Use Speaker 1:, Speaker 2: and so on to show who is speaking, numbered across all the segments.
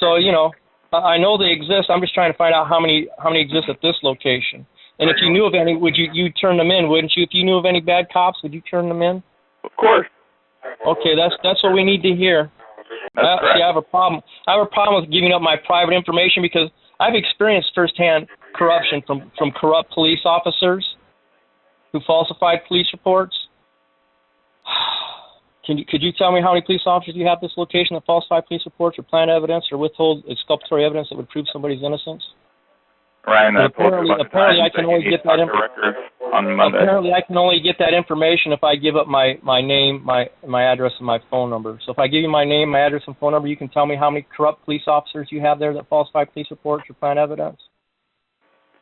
Speaker 1: So, you know, I know they exist. I'm just trying to find out how many exist at this location. And if you knew of any, would you turn them in, wouldn't you? If you knew of any bad cops, would you turn them in?
Speaker 2: Of course.
Speaker 1: Okay, that's what we need to hear. See, I have a problem. I have a problem with giving up my private information because I've experienced firsthand corruption from corrupt police officers who falsified police reports. Could you tell me how many police officers you have at this location that falsify police reports or plant evidence or withhold exculpatory evidence that would prove somebody's innocence?
Speaker 2: Ryan,
Speaker 1: apparently I can only get that
Speaker 2: on Monday.
Speaker 1: Apparently I can only get that information if I give up my name, my address, and my phone number. So if I give you my name, my address, and phone number, you can tell me how many corrupt police officers you have there that falsify police reports or plant evidence.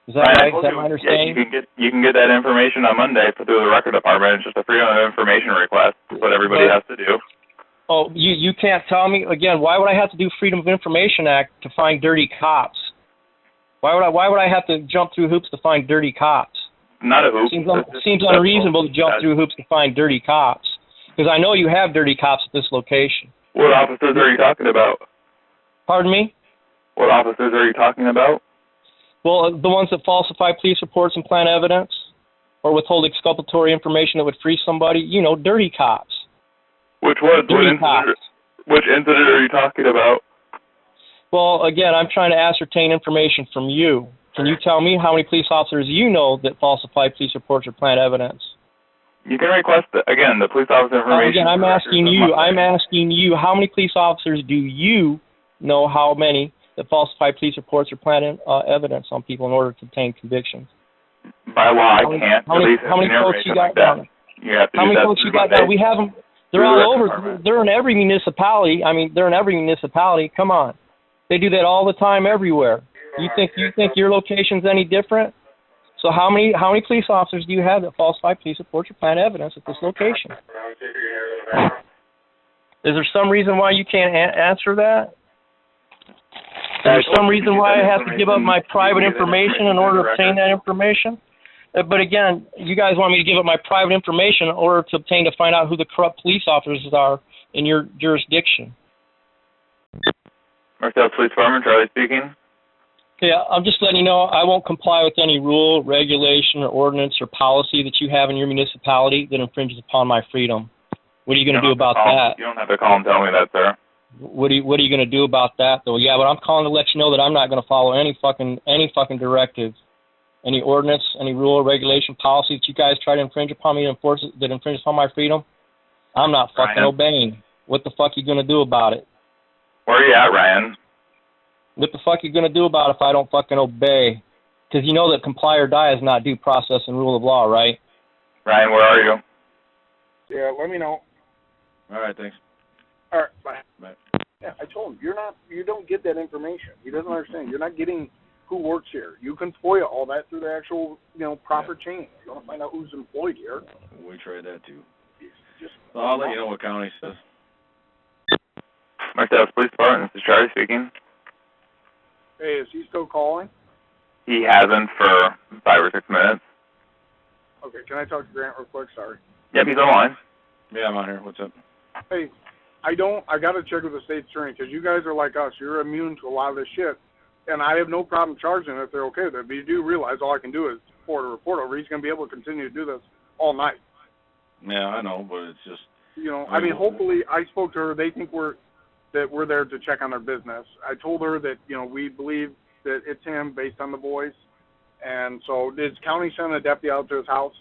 Speaker 1: Is that right? Is that my understanding?
Speaker 2: Yeah, you can get that information on Monday through the record department. It's just a freedom of information request. That's what everybody has to do.
Speaker 1: Oh, you can't tell me again. Why would I have to do Freedom of Information Act to find dirty cops? Why would I have to jump through hoops to find dirty cops?
Speaker 2: Not a hoop.
Speaker 1: Seems unreasonable to jump through hoops to find dirty cops. Because I know you have dirty cops at this location.
Speaker 2: What officers are you talking about?
Speaker 1: Pardon me?
Speaker 2: What officers are you talking about?
Speaker 1: Well, the ones that falsify police reports and plant evidence, or withhold exculpatory information that would free somebody. You know, dirty cops.
Speaker 2: Which incident are you talking about?
Speaker 1: Well, again, I'm trying to ascertain information from you. Can you tell me how many police officers you know that falsify police reports or plant evidence?
Speaker 2: You can request, the police officer information.
Speaker 1: Again, I'm asking you, how many police officers do you know how many that falsify police reports or plant evidence on people in order to obtain convictions?
Speaker 2: By law, I can't release information like that. You have to
Speaker 1: how many folks you got there? We have them. They're all over. They're in every municipality. I mean, they're in every municipality. Come on. They do that all the time everywhere. You think your location's any different? So how many police officers do you have that falsify police reports or plant evidence at this location? Is there some reason why you can't answer that? Is there some reason why I have to give up my private information in order to obtain that information? But again, you guys want me to give up my private information in order to find out who the corrupt police officers are in your jurisdiction.
Speaker 2: Marseilles Police Department, Charlie speaking.
Speaker 1: Yeah, I'm just letting you know I won't comply with any rule, regulation, or ordinance or policy that you have in your municipality that infringes upon my freedom. What are you going to do about that?
Speaker 2: You don't have to call and tell me that, sir.
Speaker 1: What are you going to do about that, though? Yeah, but I'm calling to let you know that I'm not going to follow any fucking directive, any ordinance, any rule, regulation, policy that you guys try to infringe upon me that infringes upon my freedom. I'm not fucking obeying. What the fuck are you going to do about it?
Speaker 2: Where are you at, Ryan?
Speaker 1: What the fuck are you going to do about it if I don't fucking obey? Because you know that comply or die is not due process and rule of law, right?
Speaker 2: Ryan, where are you?
Speaker 3: Yeah, let me know.
Speaker 2: All right, thanks.
Speaker 3: All right, bye.
Speaker 2: Bye.
Speaker 3: Yeah, I told him, you don't get that information. He doesn't understand. You're not getting who works here. You can FOIA all that through the actual, proper chain. You want to find out who's employed here.
Speaker 4: We tried that too.
Speaker 3: Just
Speaker 4: so I'll let you know what county says.
Speaker 2: Marseilles Police Department, this is Charlie speaking.
Speaker 3: Hey, is he still calling?
Speaker 2: He hasn't for 5 or 6 minutes.
Speaker 3: Okay, can I talk to Grant real quick? Sorry.
Speaker 2: Yep, he's online.
Speaker 4: Yeah, I'm on here. What's up?
Speaker 3: Hey, I got to check with the state attorney because you guys are like us. You're immune to a lot of this shit. And I have no problem charging if they're okay with it. But you do realize all I can do is forward a report over. He's going to be able to continue to do this all night.
Speaker 4: Yeah, I know, but it's just...
Speaker 3: hopefully I spoke to her. They think we're there to check on their business. I told her that, we believe that it's him based on the voice. And so did county send a deputy out to his house?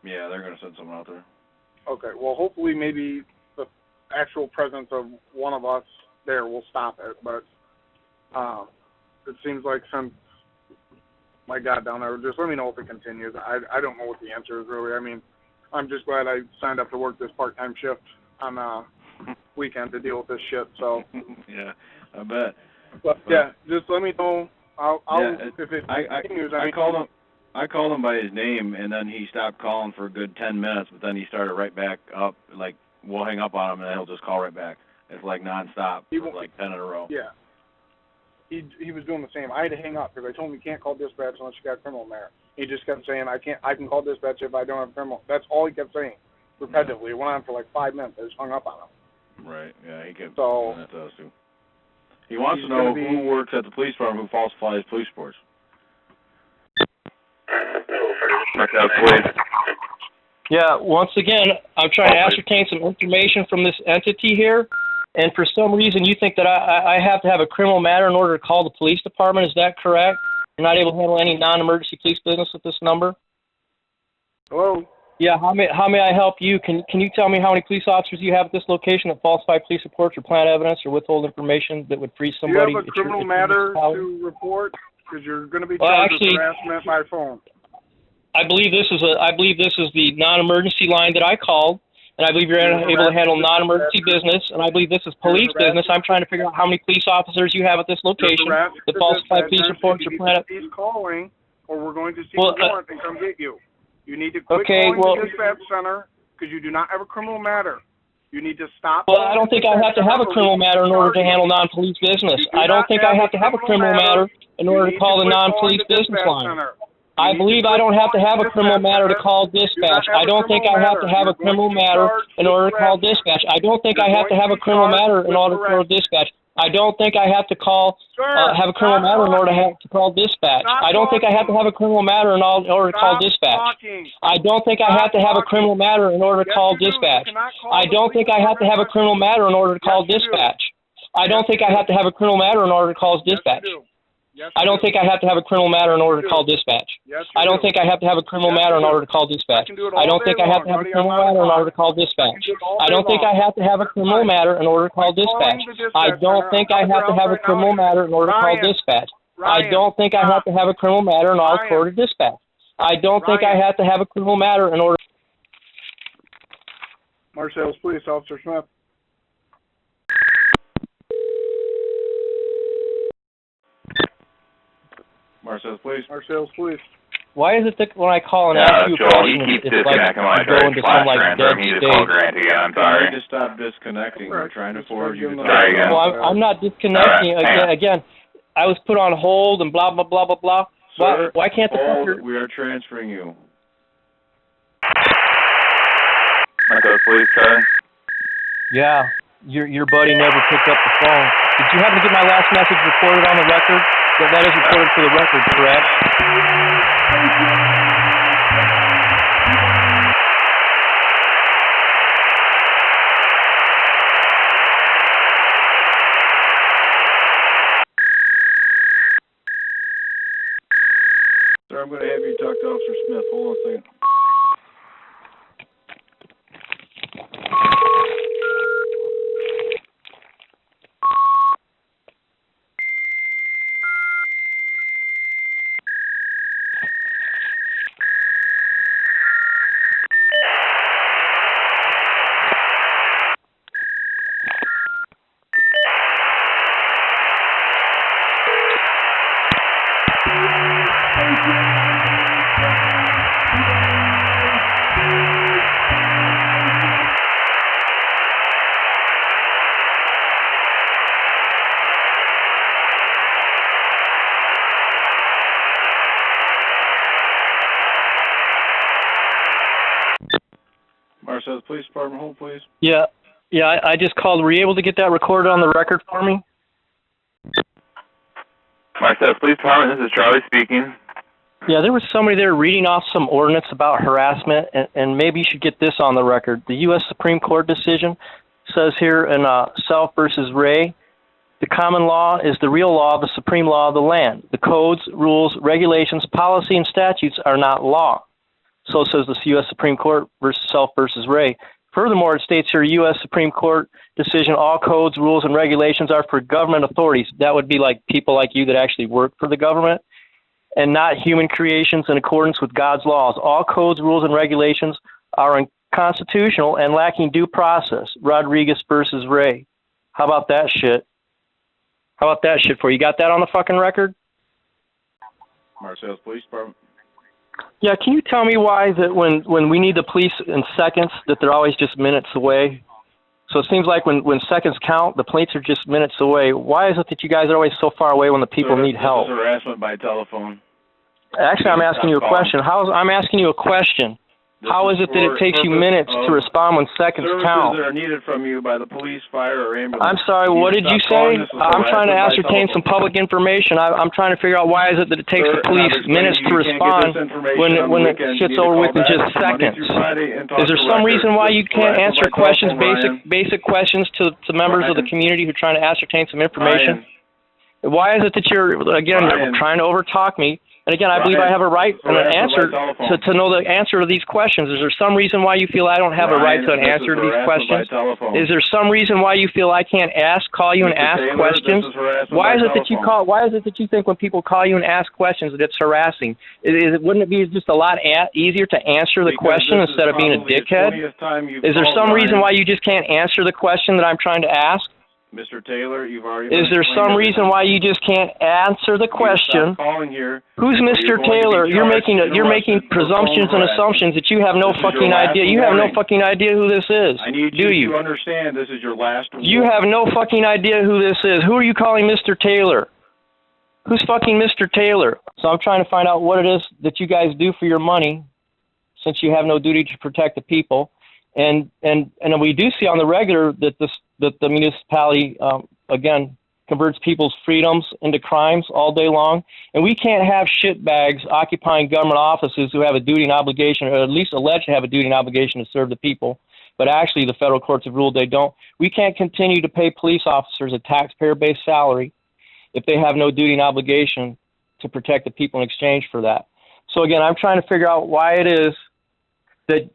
Speaker 4: Yeah, they're going to send someone out there.
Speaker 3: Okay, well, hopefully maybe the actual presence of one of us there will stop it. But it seems like since my God down there, just let me know if it continues. I don't know what the answer is really. I mean, I'm just glad I signed up to work this part-time shift on weekend to deal with this shit. So
Speaker 4: yeah, I bet.
Speaker 3: But yeah, just let me know. If it continues.
Speaker 4: I called him by his name, and then he stopped calling for a good 10 minutes. But then he started right back up. Like we'll hang up on him, and then he'll just call right back. It's like nonstop. Like 10 in a row.
Speaker 3: Yeah. He was doing the same. I had to hang up because I told him you can't call dispatch unless you got a criminal there. He just kept saying I can call dispatch if I don't have a criminal. That's all he kept saying repetitively. It went on for like 5 minutes. I just hung up on him.
Speaker 4: Right. Yeah, he kept
Speaker 3: doing
Speaker 4: that to us too. He wants to know who works at the police department who falsifies police reports.
Speaker 2: Marseilles Police.
Speaker 1: Yeah, once again, I'm trying to ascertain some information from this entity here, and for some reason you think that I have to have a criminal matter in order to call the police department. Is that correct? You're not able to handle any non-emergency police business with this number?
Speaker 3: Hello?
Speaker 1: Yeah, how may I help you? Can you tell me how many police officers you have at this location that falsify police reports or plant evidence or withhold information that would free somebody?
Speaker 3: Do you have a criminal matter to report? Because you're going to be charged with harassment by phone.
Speaker 1: I believe this is the non-emergency line that I called, and I believe you're able to handle non-emergency business, and I believe this is police business. I'm trying to figure out how many police officers you have at this location that falsify police reports or plant evidence.
Speaker 3: He's calling, or we're going to see the warrant and come get you. You need to quit calling the dispatch center because you do not have a criminal matter. You need to stop.
Speaker 1: Well, I don't think I have to have a criminal matter in order to handle non-police business. I don't think I have to have a criminal matter in order to call the non-police business line. I believe I don't have to have a criminal matter to call dispatch. I don't think I have to have a criminal matter in order to call dispatch. I don't think I have to have a criminal matter in order to call dispatch. I don't think I have to have a criminal matter in order to call dispatch. I don't think I have to have a criminal matter in order to call dispatch. I don't think I have to have a criminal matter in order to call dispatch. I don't think I have to have a criminal matter in order to call dispatch. I don't think I have to have a criminal matter in order to call dispatch. I don't think I have to have a criminal matter in order to call dispatch. I don't think I have to have a criminal matter in order to call dispatch. I don't think I have to have a criminal matter in order to call dispatch. I don't think I have to have a criminal matter in order to call dispatch. I don't think I have to have a criminal matter in order to call dispatch. I don't think I have to have a criminal matter in order to call dispatch. I don't think I have to have a criminal matter in order.
Speaker 3: Marseilles Police, Officer Smith.
Speaker 4: Marseilles Police.
Speaker 3: Marseilles Police.
Speaker 1: Why is it that when I call and ask you a
Speaker 2: Joel,
Speaker 1: question,
Speaker 2: he keeps
Speaker 1: it's like
Speaker 2: disconnecting when I
Speaker 1: I
Speaker 2: try
Speaker 1: go
Speaker 2: to
Speaker 1: into
Speaker 2: flash
Speaker 1: some like
Speaker 2: transfer
Speaker 1: dead
Speaker 2: him. He just called
Speaker 1: state?
Speaker 2: Grant again. I'm
Speaker 4: You
Speaker 2: sorry.
Speaker 4: need to stop disconnecting. We're trying to forward you to
Speaker 2: Sorry again.
Speaker 1: Well, I'm not disconnecting. Again, I was put on hold and blah, blah, blah, blah, blah.
Speaker 4: Sir,
Speaker 1: Why can't the fucker...
Speaker 4: we are transferring you.
Speaker 2: Marseilles Police, sir.
Speaker 1: Yeah, your buddy never picked up the phone. Did you happen to get my last message recorded on the record? That is recorded for the record, correct?
Speaker 4: Sir, I'm going to have you talk to Officer Smith. Hold on a second. Marseilles Police Department, hold please.
Speaker 1: Yeah, I just called. Were you able to get that recorded on the record for me?
Speaker 2: Marseilles Police Department, this is Charlie speaking.
Speaker 1: Yeah, there was somebody there reading off some ordinance about harassment, and maybe you should get this on the record. The U.S. Supreme Court decision says here in Self versus Ray, the common law is the real law, the supreme law of the land. The codes, rules, regulations, policy, and statutes are not law. So says the U.S. Supreme Court versus Self versus Ray. Furthermore, it states here, U.S. Supreme Court decision, all codes, rules, and regulations are for government authorities. That would be like people like you that actually work for the government, and not human creations in accordance with God's laws. All codes, rules, and regulations are unconstitutional and lacking due process. Rodriguez versus Ray. How about that shit? How about that shit for you? Got that on the fucking record?
Speaker 4: Marseilles Police Department.
Speaker 1: Yeah, can you tell me why that when we need the police in seconds, that they're always just minutes away? So it seems like when seconds count, the police are just minutes away. Why is it that you guys are always so far away when the people need help?
Speaker 4: This is harassment by telephone.
Speaker 1: Actually, I'm asking you a question. I'm asking you a question. How is it that it takes you minutes to respond when seconds count?
Speaker 4: Services that are needed from you by the police, fire, or ambulance.
Speaker 1: I'm sorry, what did you say? I'm trying to ascertain some public information. I'm trying to figure out why is it that it takes the police minutes to respond when it shit's over with in just seconds. Is there some reason why you can't answer questions, basic questions to members of the community who are trying to ascertain some information? Why is it that you're, again, trying to overtalk me? And again, I believe I have a right and an answer to know the answer to these questions. Is there some reason why you feel I don't have a right to an answer to these questions? Is there some reason why you feel I can't call you and ask questions? Why is it that you think when people call you and ask questions that it's harassing? Wouldn't it be just a lot easier to answer the question instead of being a dickhead? Is there some reason why you just can't answer the question that I'm trying to ask?
Speaker 4: Mr. Taylor, you've already.
Speaker 1: Is there some reason why you just can't answer the question? Who's Mr. Taylor? You're making presumptions and assumptions that you have no fucking idea. You have no fucking idea who this is.
Speaker 4: I need you to understand this is your last.
Speaker 1: You have no fucking idea who this is. Who are you calling Mr. Taylor? Who's fucking Mr. Taylor? So I'm trying to find out what it is that you guys do for your money, since you have no duty to protect the people. And we do see on the regular that the municipality, again, converts people's freedoms into crimes all day long. And we can't have shitbags occupying government offices who have a duty and obligation, or at least alleged to have a duty and obligation to serve the people. But actually, the federal courts have ruled they don't. We can't continue to pay police officers a taxpayer-based salary if they have no duty and obligation to protect the people in exchange for that. So again, I'm trying to figure out why it is that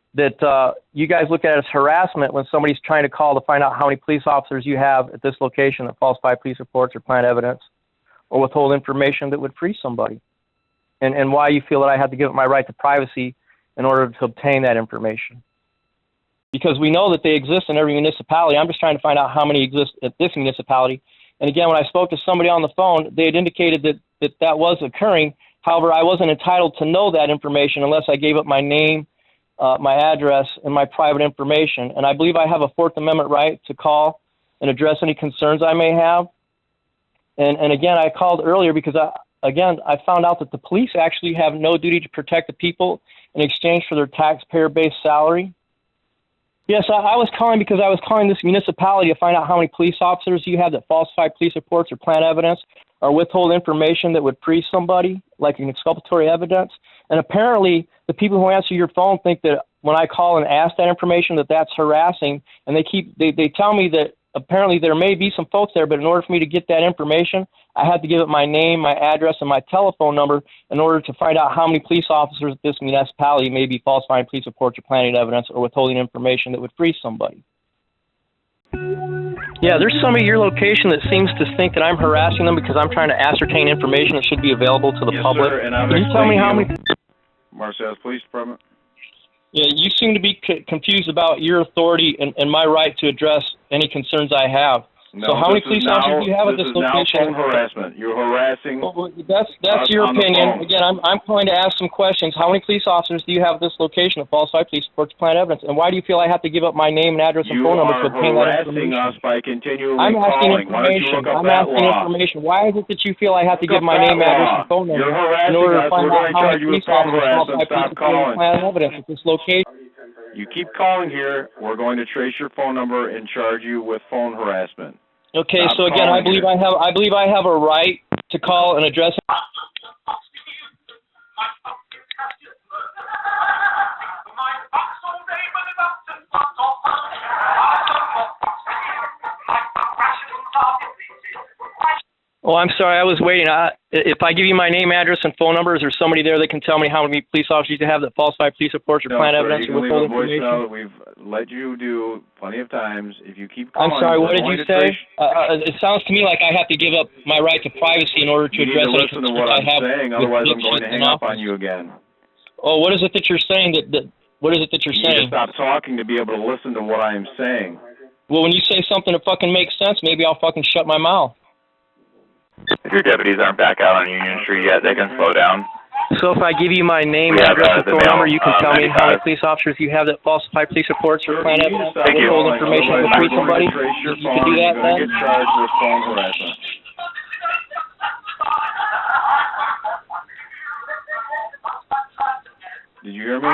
Speaker 1: you guys look at it as harassment when somebody's trying to call to find out how many police officers you have at this location that falsify police reports or plant evidence or withhold information that would free somebody, and why you feel that I have to give up my right to privacy in order to obtain that information. Because we know that they exist in every municipality. I'm just trying to find out how many exist at this municipality. And again, when I spoke to somebody on the phone, they had indicated that was occurring. However, I wasn't entitled to know that information unless I gave up my name, my address, and my private information. And I believe I have a Fourth Amendment right to call and address any concerns I may have. And again, I called earlier because, I found out that the police actually have no duty to protect the people in exchange for their taxpayer-based salary. Yes, I was calling because I was calling this municipality to find out how many police officers you have that falsify police reports or plant evidence or withhold information that would free somebody, like an exculpatory evidence. And apparently, the people who answer your phone think that when I call and ask that information that that's harassing, and they tell me that apparently there may be some folks there, but in order for me to get that information, I had to give up my name, my address, and my telephone number in order to find out how many police officers at this municipality may be falsifying police reports or planting evidence or withholding information that would free somebody. Yeah, there's somebody at your location that seems to think that I'm harassing them because I'm trying to ascertain information that should be available to the public.
Speaker 4: Sir, and
Speaker 1: Can you tell me how many...
Speaker 4: Marseilles Police Department.
Speaker 1: Yeah, you seem to be confused about your authority and my right to address any concerns I have.
Speaker 4: No,
Speaker 1: so how many police officers do you have at this location?
Speaker 4: This is now phone harassment. You're harassing.
Speaker 1: Well, that's your opinion. Again, I'm going to ask some questions. How many police officers do you have at this location that falsify police reports, plant evidence? And why do you feel I have to give up my name and address and phone number to obtain that information?
Speaker 4: You are harassing us by continually
Speaker 1: calling. I'm asking
Speaker 4: information.
Speaker 1: Why is it that you feel I have to give my name, address, and phone number in order to find out how many police officers falsify police reports, plant evidence at this location?
Speaker 4: You keep calling here, we're going to trace your phone number and charge you with phone harassment.
Speaker 1: Okay, so again, I believe I have a right to call and address. Oh, I'm sorry, I was waiting. If I give you my name, address, and phone number, is there somebody there that can tell me how many police officers you have that falsify police reports or plant evidence or withhold information?
Speaker 4: No, we've let you do plenty of times. If you keep calling,
Speaker 1: I'm sorry, what did you say? It sounds to me like I have to give up my right to privacy in order to address any concerns I have.
Speaker 4: Saying, otherwise I'm going to hang up on you again.
Speaker 1: Oh, what is it that you're saying? What is it that you're saying?
Speaker 4: You need to stop talking to be able to listen to what I'm saying.
Speaker 1: Well, when you say something that fucking makes sense, maybe I'll fucking shut my mouth.
Speaker 2: If your deputies aren't back out on Union Street yet, they can slow down.
Speaker 1: So if I give you my name, address, and phone number, you can tell me how many police officers you have that falsify police reports or plant evidence or withhold information to free somebody? You can do that then?
Speaker 4: Get charged with phone harassment. Did you hear me?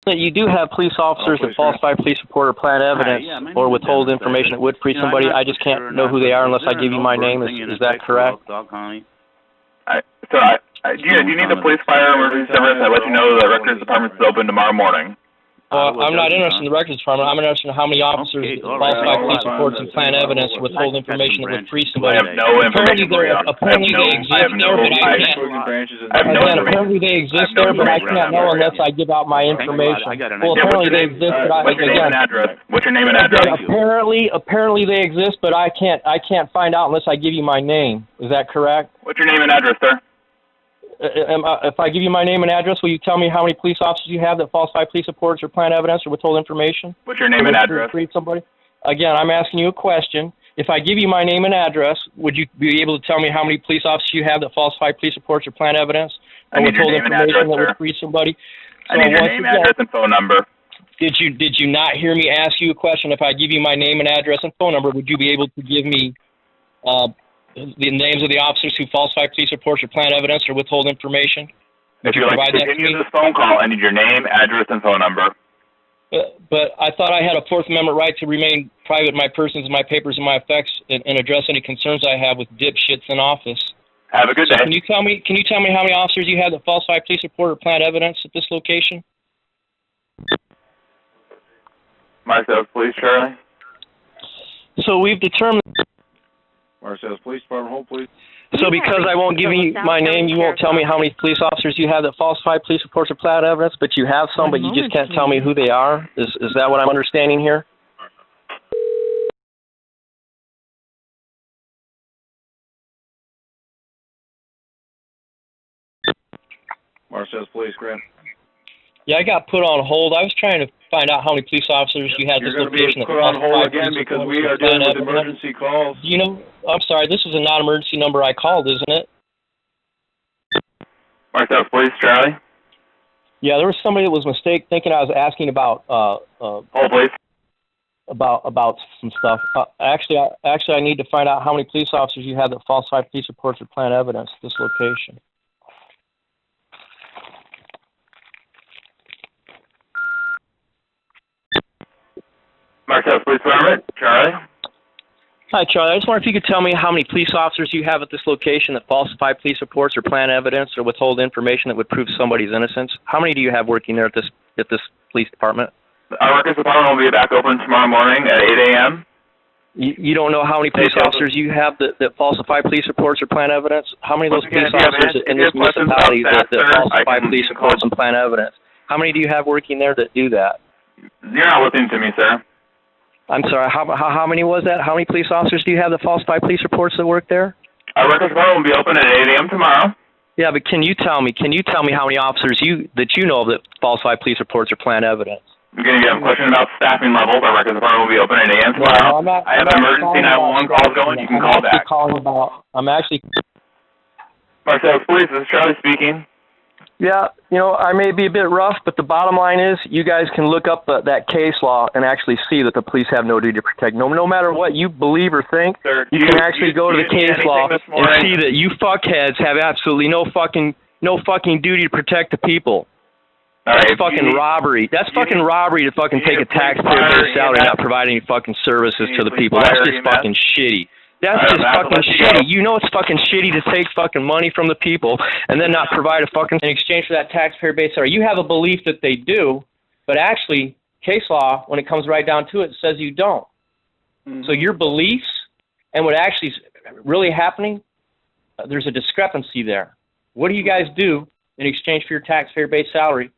Speaker 1: that you do have police officers that falsify police report or plant evidence or withhold information that would free somebody. I just can't know who they are unless I give you my name. Is that correct?
Speaker 2: Do you need the police, fire, emergency service? I let you know the records department is open tomorrow morning.
Speaker 1: I'm not interested in the records department. I'm interested in how many officers falsify police reports and plant evidence or withhold information that would free somebody.
Speaker 2: I have no information for you.
Speaker 1: Apparently they exist there, but I can't. Apparently they exist there, but I can't know unless I give out my information. Well, apparently they exist, but
Speaker 2: What's your name and address? What's your name and address?
Speaker 1: Apparently they exist, but I can't find out unless I give you my name. Is that correct?
Speaker 2: What's your name and address, sir?
Speaker 1: If I give you my name and address, will you tell me how many police officers you have that falsify police reports or plant evidence or withhold information?
Speaker 2: What's your name and address?
Speaker 1: Somebody? Again, I'm asking you a question. If I give you my name and address, would you be able to tell me how many police officers you have that falsify police reports or plant evidence or withhold information that would free somebody?
Speaker 2: I need your name, address, and phone number.
Speaker 1: Did you not hear me ask you a question? If I give you my name and address and phone number, would you be able to give me the names of the officers who falsify police reports or plant evidence or withhold information?
Speaker 2: If you'd like to continue this phone call, I need your name, address, and phone number.
Speaker 1: But I thought I had a Fourth Amendment right to remain private in my persons and my papers and my effects and address any concerns I have with dipshits in office.
Speaker 2: Have a good day.
Speaker 1: Can you tell me how many officers you have that falsify police report or plant evidence at this location?
Speaker 2: Marseilles Police, Charlie.
Speaker 1: So we've determined.
Speaker 4: Marseilles Police Department, hold please.
Speaker 1: So because I won't give you my name, you won't tell me how many police officers you have that falsify police reports or plant evidence, but you have some, but you just can't tell me who they are? Is that what I'm understanding here?
Speaker 4: Marseilles Police, Grant.
Speaker 1: Yeah, I got put on hold. I was trying to find out how many police officers you had at this location.
Speaker 4: You're going to be put on hold again because we are dealing with emergency calls.
Speaker 1: You know, I'm sorry, this is a non-emergency number I called, isn't it?
Speaker 2: Marseilles Police, Charlie.
Speaker 1: Yeah, there was somebody that was mistaken thinking I was asking about
Speaker 2: hold please.
Speaker 1: About some stuff. Actually, I need to find out how many police officers you have that falsify police reports or plant evidence at this location.
Speaker 2: Marseilles Police Department, Charlie.
Speaker 1: Hi, Charlie. I just wonder if you could tell me how many police officers you have at this location that falsify police reports or plant evidence or withhold information that would prove somebody's innocence. How many do you have working there at this police department?
Speaker 2: Our records department will be back open tomorrow morning at 8 a.m.
Speaker 1: You don't know how many police officers you have that falsify police reports or plant evidence? How many of those police officers in this municipality that falsify police reports and plant evidence? How many do you have working there that do that?
Speaker 2: You're not listening to me, sir.
Speaker 1: I'm sorry, how many was that? How many police officers do you have that falsify police reports that work there?
Speaker 2: Our records department will be open at 8 a.m. tomorrow.
Speaker 1: Yeah, but can you tell me how many officers that you know of that falsify police reports or plant evidence?
Speaker 2: Again, you have a question about staffing levels. Our records department will be open at 8 a.m. tomorrow.
Speaker 1: No,
Speaker 2: I have emergency 911 calls going. You can call back.
Speaker 1: I'm actually.
Speaker 2: Marseilles Police, this is Charlie speaking.
Speaker 1: Yeah, you know, I may be a bit rough, but the bottom line is you guys can look up that case law and actually see that the police have no duty to protect. No matter what you believe or think,
Speaker 2: sir,
Speaker 1: you can actually go to the case law and see that you fuckheads have absolutely no fucking duty to protect the people. That's fucking robbery. That's fucking robbery to fucking take a taxpayer-based salary and not provide any fucking services to the people. That's just fucking shitty. That's just fucking shitty. You know it's fucking shitty to take fucking money from the people and then not provide a fucking in exchange for that taxpayer-based salary. You have a belief that they do, but actually, case law, when it comes right down to it, says you don't. Mm-hmm. So your beliefs and what actually is really happening, there's a discrepancy there. What do you guys do in exchange for your taxpayer-based salary?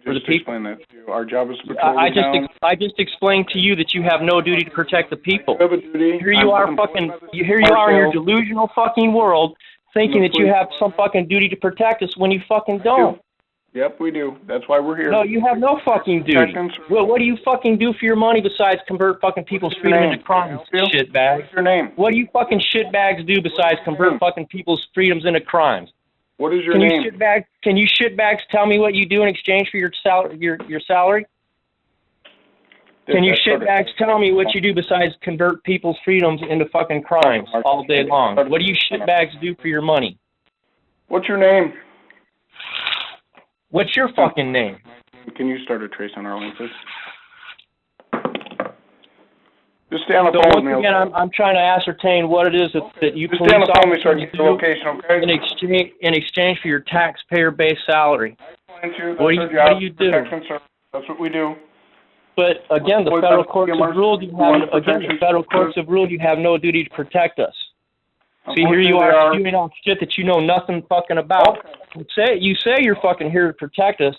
Speaker 1: For the people.
Speaker 3: That to you. Our job is to patrol
Speaker 1: I just explained to you that you have no duty to protect the people.
Speaker 3: You have a duty.
Speaker 1: Here you are in your delusional fucking world thinking that you have some fucking duty to protect us when you fucking don't.
Speaker 3: Yep, we do. That's why we're here.
Speaker 1: No, you have no fucking duty. Well, what do you fucking do for your money besides convert fucking people's freedom into crimes, shitbags?
Speaker 3: What's your name?
Speaker 1: What do you fucking shitbags do besides convert fucking people's freedoms into crimes?
Speaker 3: What is your name?
Speaker 1: Can you shitbags tell me what you do in exchange for your salary? Can you shitbags tell me what you do besides convert people's freedoms into fucking crimes all day long? What do you shitbags do for your money?
Speaker 3: What's your name?
Speaker 1: What's your fucking name?
Speaker 3: Can you start a trace on our line, please? Just stay on the
Speaker 1: So
Speaker 3: phone with
Speaker 1: once
Speaker 3: me.
Speaker 1: again, I'm trying to ascertain what it is that you
Speaker 3: Just
Speaker 1: police
Speaker 3: stay on the phone with me so I can
Speaker 1: officers
Speaker 3: get the
Speaker 1: do
Speaker 3: location, okay?
Speaker 1: in exchange for your taxpayer-based salary.
Speaker 3: Thank you.
Speaker 1: What
Speaker 3: That's
Speaker 1: do
Speaker 3: our
Speaker 1: you
Speaker 3: job,
Speaker 1: do?
Speaker 3: protection service. That's what we do.
Speaker 1: But again, the federal courts have ruled you have no duty to protect us. See, here you are spewing off shit that you know nothing fucking about.
Speaker 3: Okay.
Speaker 1: You say you're fucking here to protect us,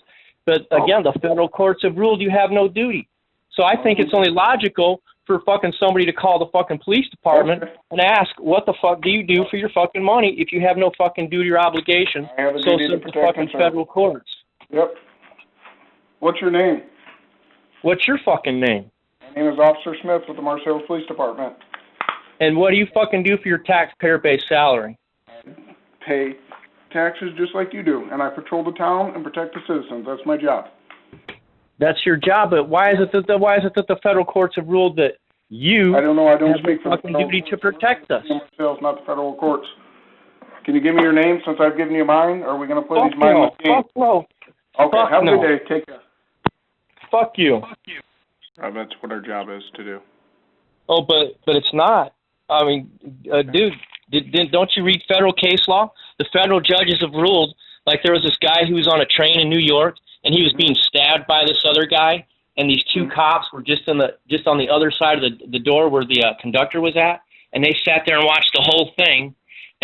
Speaker 1: but again, the federal courts have ruled you have no duty. So I think it's only logical for fucking somebody to call the fucking police department and ask, what the fuck do you do for your fucking money if you have no fucking duty or obligation?
Speaker 3: I have a
Speaker 1: So
Speaker 3: duty to
Speaker 1: says the
Speaker 3: protect
Speaker 1: fucking
Speaker 3: you, sir.
Speaker 1: federal courts.
Speaker 3: Yep. What's your name?
Speaker 1: What's your fucking name?
Speaker 3: My name is Officer Smith with the Marseilles Police Department.
Speaker 1: And what do you fucking do for your taxpayer-based salary?
Speaker 3: Pay taxes just like you do, and I patrol the town and protect the citizens. That's my job.
Speaker 1: That's your job, but why is it that the federal courts have ruled that you
Speaker 3: I don't know. I don't
Speaker 1: have
Speaker 3: speak
Speaker 1: the
Speaker 3: for the
Speaker 1: fucking
Speaker 3: federal
Speaker 1: duty to
Speaker 3: courts.
Speaker 1: protect us?
Speaker 3: Marseilles, not the federal courts. Can you give me your name since I've given you mine, or are we going to play
Speaker 1: Fuck
Speaker 3: these mindless
Speaker 1: no.
Speaker 3: games?
Speaker 1: Fuck no.
Speaker 3: Okay,
Speaker 1: fuck
Speaker 3: have a
Speaker 1: no.
Speaker 3: good day. Take care.
Speaker 1: Fuck you.
Speaker 3: That's what our job is to do.
Speaker 1: Oh, but it's not. I mean, dude, don't you read federal case law? The federal judges have ruled, like there was this guy who was on a train in New York, and he was being stabbed by this other guy, and these two cops were just on the other side of the door where the conductor was at, and they sat there and watched the whole thing.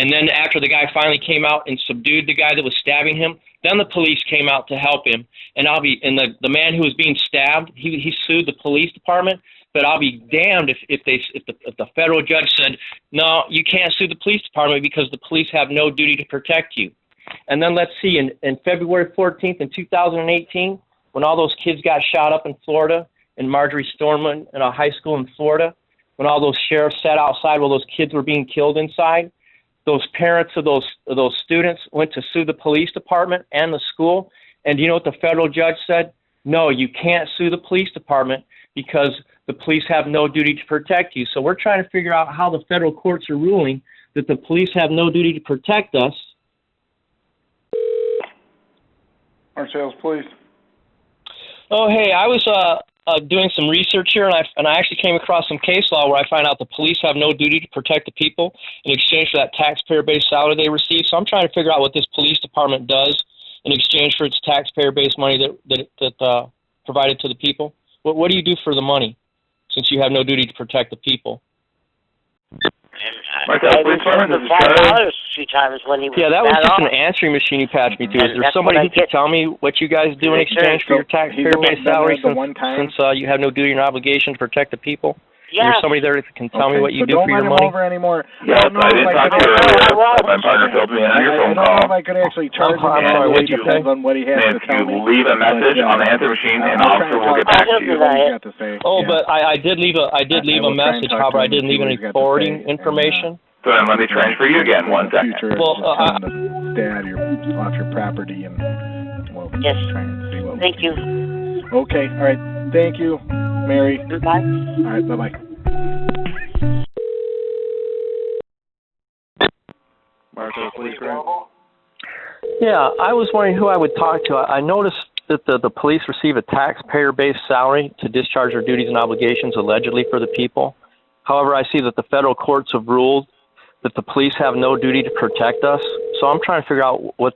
Speaker 1: And then after the guy finally came out and subdued the guy that was stabbing him, then the police came out to help him. And the man who was being stabbed, he sued the police department. But I'll be damned if the federal judge said, no, you can't sue the police department because the police have no duty to protect you. And then let's see, in February 14th in 2018, when all those kids got shot up in Florida, in Marjorie Stoneman in a high school in Florida, when all those sheriffs sat outside while those kids were being killed inside, those parents of those students went to sue the police department and the school. And do you know what the federal judge said? No, you can't sue the police department because the police have no duty to protect you. So we're trying to figure out how the federal courts are ruling that the police have no duty to protect us.
Speaker 3: Marseilles Police.
Speaker 1: Oh, hey, I was doing some research here, and I actually came across some case law where I find out the police have no duty to protect the people in exchange for that taxpayer-based salary they receive. So I'm trying to figure out what this police department does in exchange for its taxpayer-based money that provided to the people. What do you do for the money, since you have no duty to protect the people?
Speaker 2: Marseilles Police Department, this is Charlie.
Speaker 5: $5 a few times when he was
Speaker 1: Yeah, that was just
Speaker 5: off.
Speaker 1: an answering machine you patched me to. Is there
Speaker 5: That's
Speaker 1: somebody
Speaker 5: what I
Speaker 1: who can
Speaker 5: get.
Speaker 1: tell me what you guys do in exchange for your taxpayer-based salary since you have no duty or obligation to protect the people?
Speaker 5: Yeah.
Speaker 1: Is there somebody there that can tell me what you do for your money?
Speaker 4: Don't let him over anymore.
Speaker 2: Yes, I didn't talk to you earlier. My partner filled me in on your phone
Speaker 4: I don't know
Speaker 2: call.
Speaker 4: if I could actually charge him.
Speaker 1: I'm sorry, what'd you say?
Speaker 4: Depends on what he has
Speaker 2: And
Speaker 4: to
Speaker 2: if
Speaker 4: tell
Speaker 2: you
Speaker 4: me.
Speaker 2: leave a message on the answer machine, an officer will get back to you.
Speaker 4: What he's got to say.
Speaker 1: Oh,
Speaker 4: Yeah.
Speaker 1: but I did leave a
Speaker 4: will try and
Speaker 1: message.
Speaker 4: talk
Speaker 1: However,
Speaker 4: to
Speaker 1: I
Speaker 4: him
Speaker 1: didn't
Speaker 4: and
Speaker 1: leave
Speaker 4: see what
Speaker 1: any
Speaker 4: he's got to
Speaker 1: forwarding
Speaker 4: say.
Speaker 1: information.
Speaker 2: So then let me transfer you again. 1 second.
Speaker 4: Future,
Speaker 1: Well,
Speaker 4: just tell him to stay out of off your property and we'll
Speaker 5: Yes.
Speaker 4: try and see what
Speaker 5: Thank
Speaker 4: we
Speaker 5: you.
Speaker 4: can do. Okay, all right. Thank you, Mary.
Speaker 5: Goodbye.
Speaker 4: All right, bye-bye.
Speaker 3: Marseilles Police, right?
Speaker 1: Yeah, I was wondering who I would talk to. I noticed that the police receive a taxpayer-based salary to discharge their duties and obligations allegedly for the people. However, I see that the federal courts have ruled that the police have no duty to protect us. So I'm trying to figure out what